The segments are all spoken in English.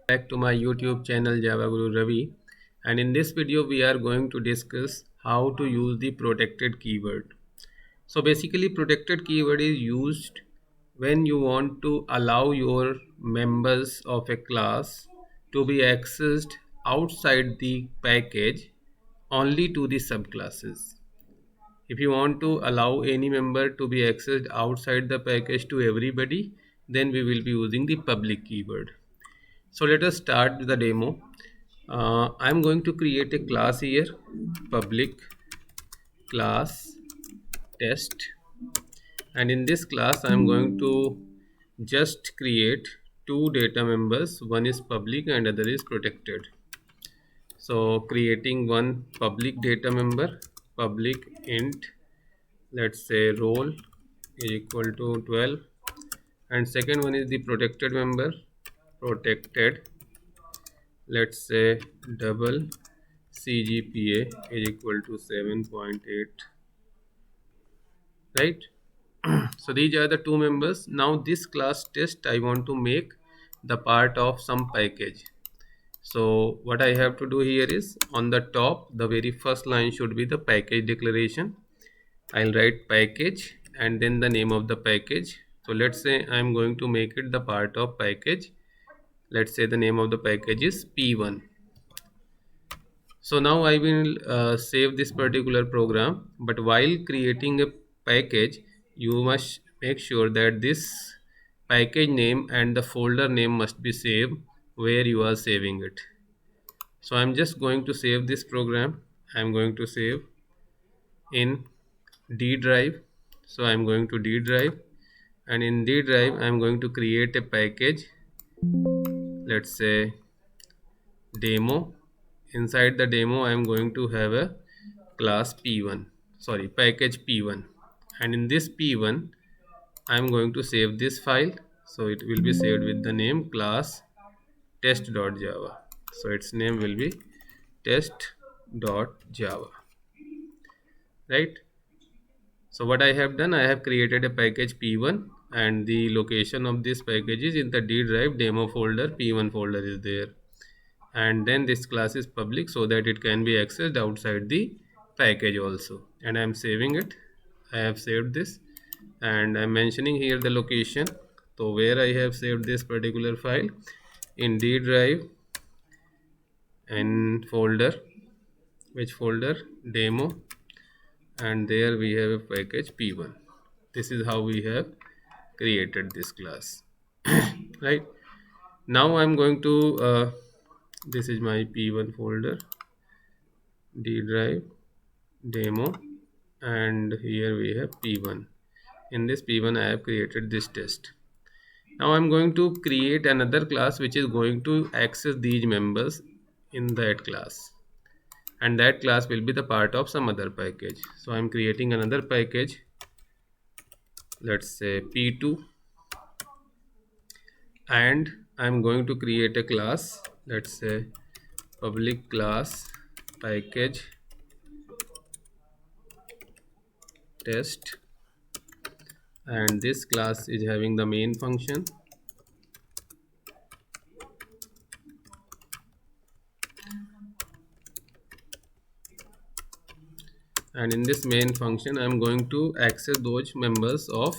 Back to my YouTube channel Java Guru Ravi, and in this video we are going to discuss how to use the protected keyword. So basically protected keyword is used when you want to allow your members of a class to be accessed outside the package only to the subclasses. If you want to allow any member to be accessed outside the package to everybody, then we will be using the public keyword. So let us start the demo. I'm going to create a class here, public class test, and in this class I'm going to just create two data members. One is public and other is protected. So creating one public data member, public int, let's say roll is equal to 12, and second one is the protected member, protected, let's say double CGPA is equal to 7.8, right? So these are the two members. Now this class test I want to make the part of some package. So what I have to do here is, on the top the very first line should be the package declaration. I'll write package and then the name of the package. So let's say I'm going to make it the part of package. Let's say the name of the package is P1. So now I will save this particular program, but while creating a package you must make sure that this package name and the folder name must be saved where you are saving it. So I'm just going to save this program. I'm going to save in D drive. So I'm going to D drive, and in D drive I'm going to create a package, let's say demo. Inside the demo I am going to have a class P1, sorry, package P1, and in this P1 I am going to save this file. So it will be saved with the name class test.java. So its name will be test.java, right? So what I have done, I have created a package P1, and the location of this package is in the D drive demo folder. P1 folder is there, and then this class is public so that it can be accessed outside the package also. And I'm saving it. I have saved this, and I'm mentioning here the location. So where I have saved this particular file, in D drive and folder, which folder, demo, and there we have a package P1. This is how we have created this class. Right, now I'm going to this is my P1 folder, D drive demo, and here we have P1. In this P1 I have created this test. Now I'm going to create another class which is going to access these members in that class, and that class will be the part of some other package. So I'm creating another package, let's say P2, and I'm going to create a class, let's say public class package test, and this class is having the main function, and in this main function I'm going to access those members of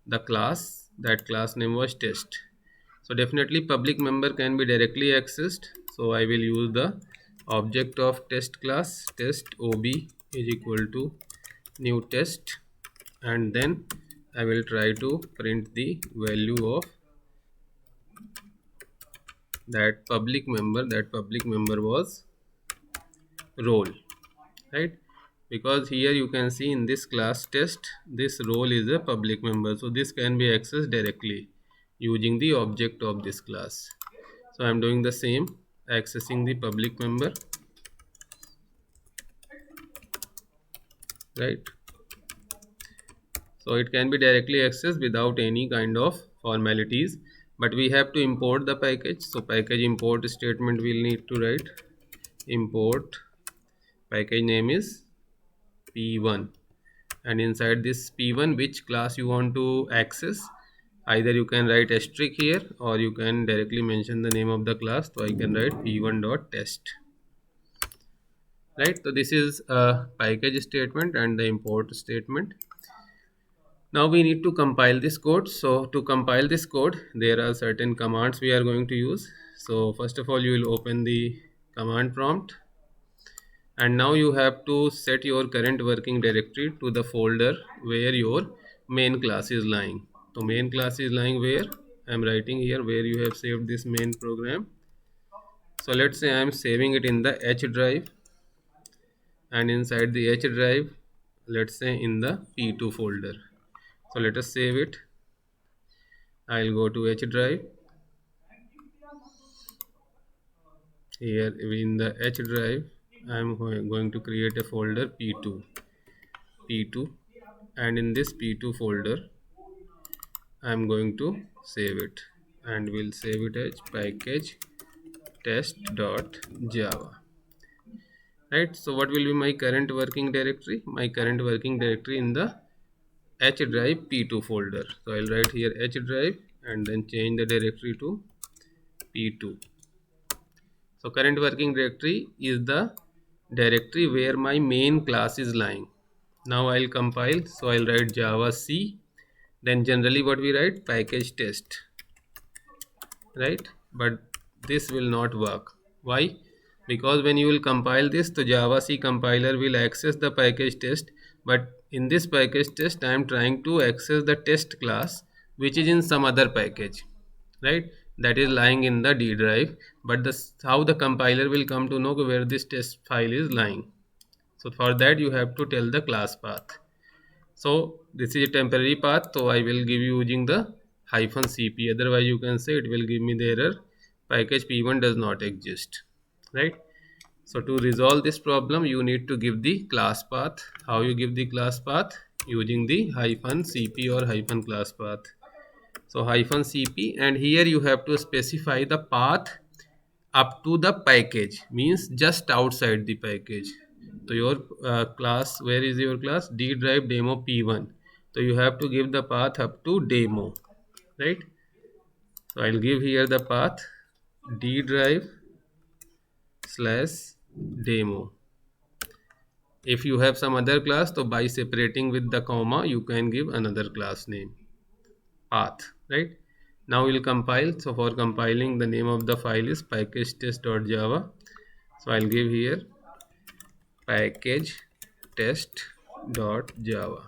the class. That class name was test. So definitely public member can be directly accessed, so I will use the object of test class, test ob is equal to new test, and then I will try to print the value of that public member. That public member was role, right? Because here you can see in this class test, this role is a public member, so this can be accessed directly using the object of this class. So I'm doing the same, accessing the public member, right? So it can be directly accessed without any kind of formalities, but we have to import the package. So package import statement we'll need to write, import package name is P1, and inside this P1 which class you want to access, Either you can write asterisk here or you can directly mention the name of the class. So I can write p1.test. Right, so this is a package statement and the import statement. Now we need to compile this code. So to compile this code, there are certain commands we are going to use. So first of all, you will open the command prompt, and now you have to set your current working directory to the folder where your main class is lying. So main class is lying where? I am writing here where you have saved this main program. So let's say I am saving it in the H drive, and inside the H drive, let's say in the P2 folder. So let us save it. I'll go to H drive. Here in the H drive, I'm going to create a folder P2, and in this P2 folder, I'm going to save it, and we'll save it as package test.java. Right, so what will be my current working directory? My current working directory in the H drive P2 folder. So I'll write here H drive and then change the directory to P2. So current working directory is the directory where my main class is lying. Now I'll compile. So I'll write Java C. Then generally what we write, package test, right? But this will not work. Why? Because when you will compile this, the Java C compiler will access the package test. But in this package test, I am trying to access the test class, which is in some other package, right? That is lying in the D drive. But how the compiler will come to know where this test file is lying? So for that, you have to tell the class path. So this is a temporary path, so I will give you using the -cp. Otherwise you can say it will give me the error package p1 does not exist, right? So to resolve this problem, you need to give the class path. How you give the class path? Using the -cp or -class path. So -cp, and here you have to specify the path up to the package, means just outside the package. So your class, where is your class? D drive demo p1. So you have to give the path up to demo, right? So I'll give here the path D drive slash demo. If you have some other class, so by separating with the comma, you can give another class name path, right? Now we'll compile. So for compiling, the name of the file is package test.java. So I'll give here package test.java.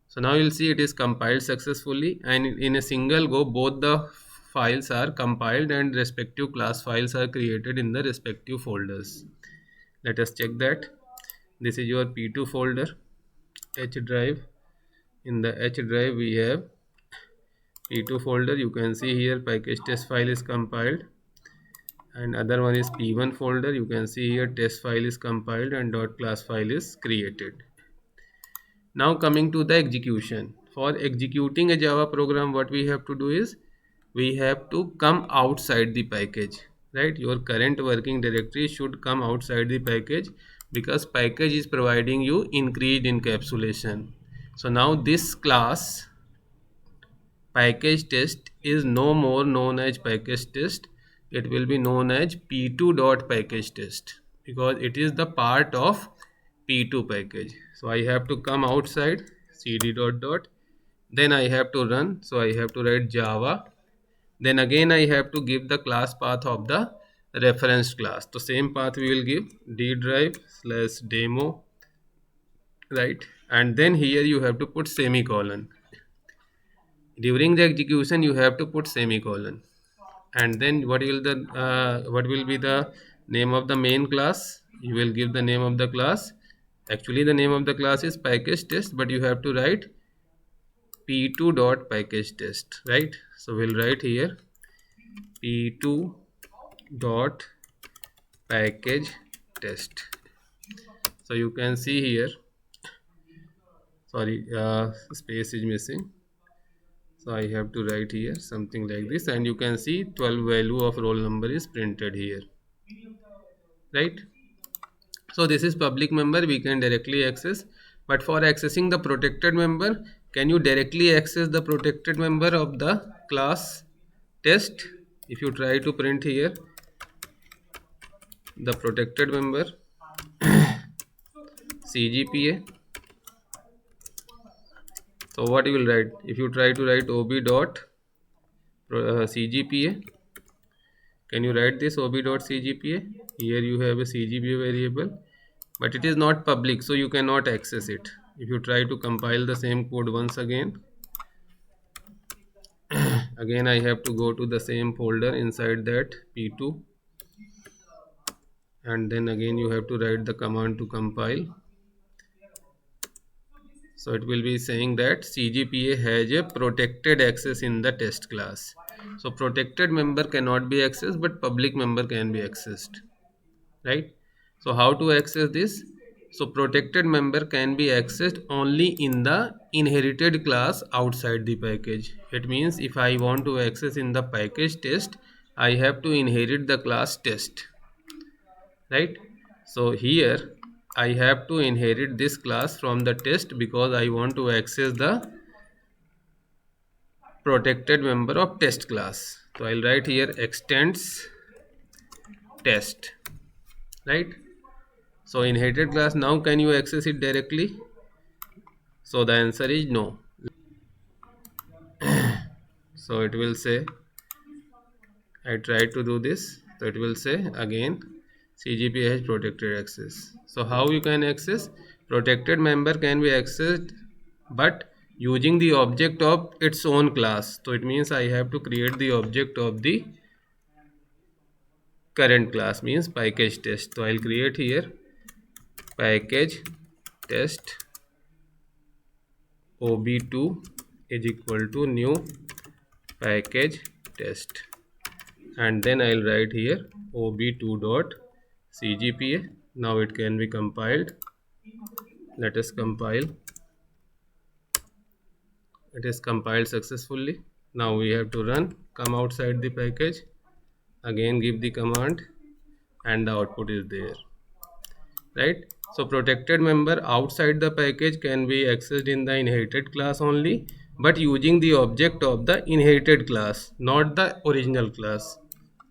So now you'll see it is compiled successfully, and in a single go both the files are compiled and respective class files are created in the respective folders. Let us check that. This is your P2 folder, H drive. In the H drive we have P2 folder. You can see here package test file is compiled, and other one is P1 folder. You can see here test file is compiled and .class file is created. Now coming to the execution. For executing a Java program, what we have to do is we have to come outside the package, right? Your current working directory should come outside the package, because package is providing you increased encapsulation. So now this class package test is no more known as package test. It will be known as p2.package test, because it is the part of p2 package. So I have to come outside cd dot, then I have to run. So I have to write java, then again I have to give the class path of the reference class. So same path we will give, d drive slash demo, right? And then here you have to put semicolon. During the execution you have to put semicolon, and then what will be the name of the main class? You will give the name of the class. Actually the name of the class is package test, but you have to write p2.package test, right? So we'll write here p2.package test. So you can see here, sorry, space is missing. So I have to write here something like this, and you can see 12 value of roll number is printed here, right? So this is public member, we can directly access. But for accessing the protected member, can you directly access the protected member of the class test? If you try to print here the protected member CGPA, so what you will write? If you try to write ob dot CGPA, can you write this ob dot CGPA? Here you have a CGPA variable, but it is not public, so you cannot access it. If you try to compile the same code once again, again I have to go to the same folder, inside that p2, and then again you have to write the command to compile. So it will be saying that CGPA has a protected access in the test class. So protected member cannot be accessed, but public member can be accessed, right? So how to access this? So protected member can be accessed only in the inherited class outside the package. It means if I want to access in the package test, I have to inherit the class test, right? So here I have to inherit this class from the test because I want to access the protected member of test class. So I'll write here extends test, right? So inherited class, now can you access it directly? So the answer is no. So it will say, I tried to do this, so it will say again CGPA has protected access. So how you can access? Protected member can be accessed but using the object of its own class. So it means I have to create the object of the current class, means package test. So I'll create here package test ob2 is equal to new package test, and then I'll write here ob2 dot cgpa. Now it can be compiled. Let us compile. It is compiled successfully. Now we have to run, come outside the package, again give the command, and the output is there, right? So protected member outside the package can be accessed in the inherited class only, but using the object of the inherited class, not the original class,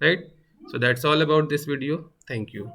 right? So that's all about this video. Thank you.